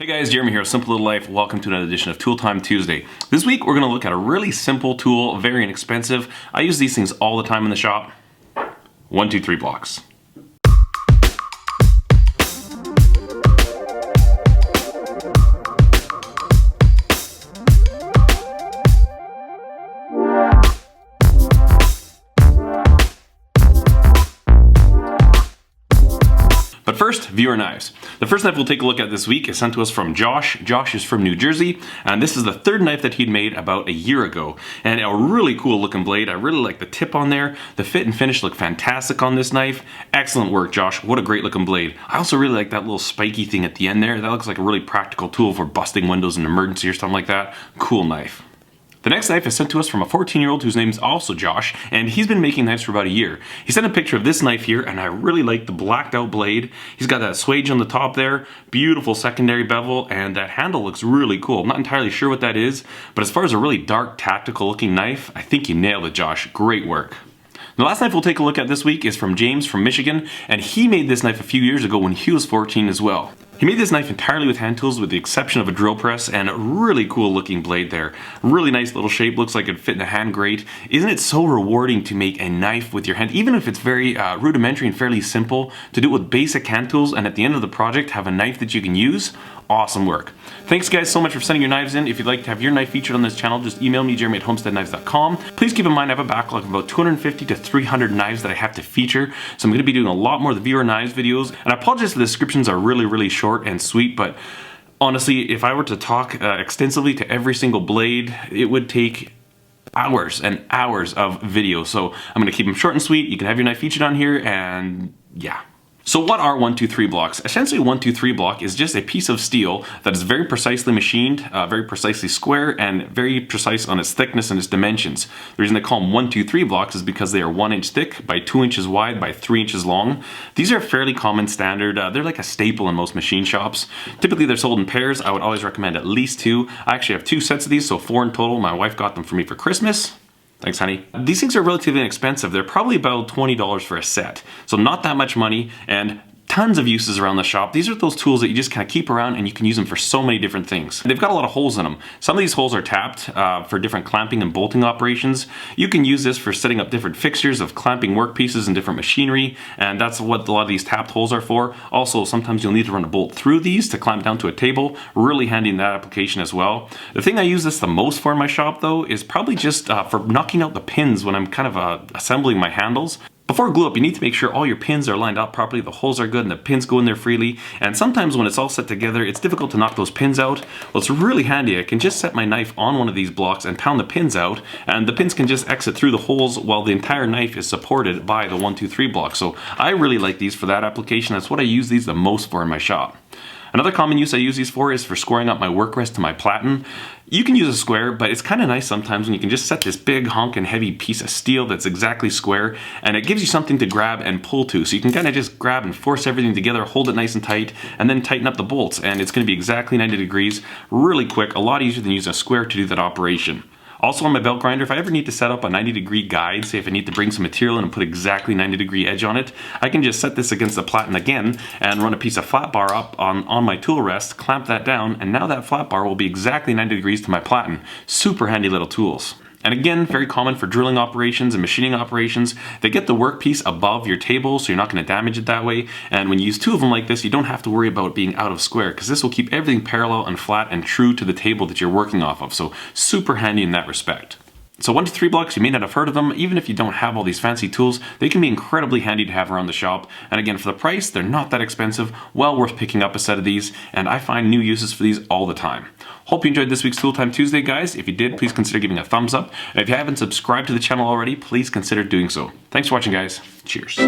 Hey guys, Jeremy here, Simple Little Life. Welcome to another edition of Tool Time Tuesday. This week we're going to look at a really simple tool, very inexpensive. I use these things all the time in the shop. 1, 2, 3 blocks. But first, viewer knives. The first knife we'll take a look at this week is sent to us from Josh. Josh is from New Jersey, and this is the third knife that he'd made about a year ago. And a really cool looking blade. I really like the tip on there. The fit and finish look fantastic on this knife. Excellent work, Josh. What a great looking blade. I also really like that little spiky thing at the end there. That looks like a really practical tool for busting windows in an emergency or something like that. Cool knife. The next knife is sent to us from a 14-year-old whose name is also Josh, and he's been making knives for about a year. He sent a picture of this knife here, and I really like the blacked out blade. He's got that swage on the top there, beautiful secondary bevel, and that handle looks really cool. I'm not entirely sure what that is, but as far as a really dark, tactical looking knife, I think you nailed it, Josh. Great work. The last knife we'll take a look at this week is from James from Michigan, and he made this knife a few years ago when he was 14 as well. He made this knife entirely with hand tools with the exception of a drill press, and a really cool looking blade there. Really nice little shape, looks like it'd fit in a hand great. Isn't it so rewarding to make a knife with your hand, even if it's very rudimentary and fairly simple, to do it with basic hand tools and at the end of the project have a knife that you can use? Awesome work. Thanks guys so much for sending your knives in. If you'd like to have your knife featured on this channel, just email me, jeremy@homesteadknives.com. Please keep in mind I have a backlog of about 250 to 300 knives that I have to feature, so I'm going to be doing a lot more of the viewer knives videos. And I apologize if the descriptions are really short and sweet, but honestly, if I were to talk extensively to every single blade, it would take hours and hours of video. So I'm going to keep them short and sweet. You can have your knife featured on here, and yeah. So what are 1, 2, 3 blocks? Essentially, 1, 2, 3 block is just a piece of steel that is very precisely machined, very precisely square, and very precise on its thickness and its dimensions. The reason they call them 1, 2, 3 blocks is because they are 1 inch thick by 2 inches wide by 3 inches long. These are fairly common standard. They're like a staple in most machine shops. Typically, they're sold in pairs. I would always recommend at least 2. I actually have 2 sets of these, so 4 in total. My wife got them for me for Christmas. Thanks, honey. These things are relatively inexpensive. They're probably about $20 for a set. So not that much money, and tons of uses around the shop. These are those tools that you just kind of keep around and you can use them for so many different things. They've got a lot of holes in them. Some of these holes are tapped for different clamping and bolting operations. You can use this for setting up different fixtures of clamping workpieces and different machinery, and that's what a lot of these tapped holes are for. Also, sometimes you'll need to run a bolt through these to clamp down to a table. Really handy in that application as well. The thing I use this the most for in my shop though is probably just for knocking out the pins when I'm kind of assembling my handles. Before glue up, you need to make sure all your pins are lined up properly, the holes are good, and the pins go in there freely. And sometimes when it's all set together, it's difficult to knock those pins out. Well, it's really handy. I can just set my knife on one of these blocks and pound the pins out, and the pins can just exit through the holes while the entire knife is supported by the 1, 2, 3 block. So I really like these for that application. That's what I use these the most for in my shop. Another common use I use these for is for squaring up my work rest to my platen. You can use a square, but it's kind of nice sometimes when you can just set this big honking heavy piece of steel that's exactly square, and it gives you something to grab and pull to. So you can kind of just grab and force everything together, hold it nice and tight, and then tighten up the bolts, and it's going to be exactly 90 degrees, really quick, a lot easier than using a square to do that operation. Also on my belt grinder, if I ever need to set up a 90-degree guide, say if I need to bring some material in and put exactly 90-degree edge on it, I can just set this against the platen again and run a piece of flat bar up on my tool rest, clamp that down, and now that flat bar will be exactly 90 degrees to my platen. Super handy little tools. And again, very common for drilling operations and machining operations. They get the workpiece above your table, so you're not going to damage it that way. And when you use 2 of them like this, you don't have to worry about being out of square, because this will keep everything parallel and flat and true to the table that you're working off of. So super handy in that respect. So 1 to 3 blocks, you may not have heard of them. Even if you don't have all these fancy tools, they can be incredibly handy to have around the shop. And again, for the price, they're not that expensive. Well worth picking up a set of these, and I find new uses for these all the time. Hope you enjoyed this week's Tool Time Tuesday, guys. If you did, please consider giving a thumbs up. And if you haven't subscribed to the channel already, please consider doing so. Thanks for watching, guys. Cheers.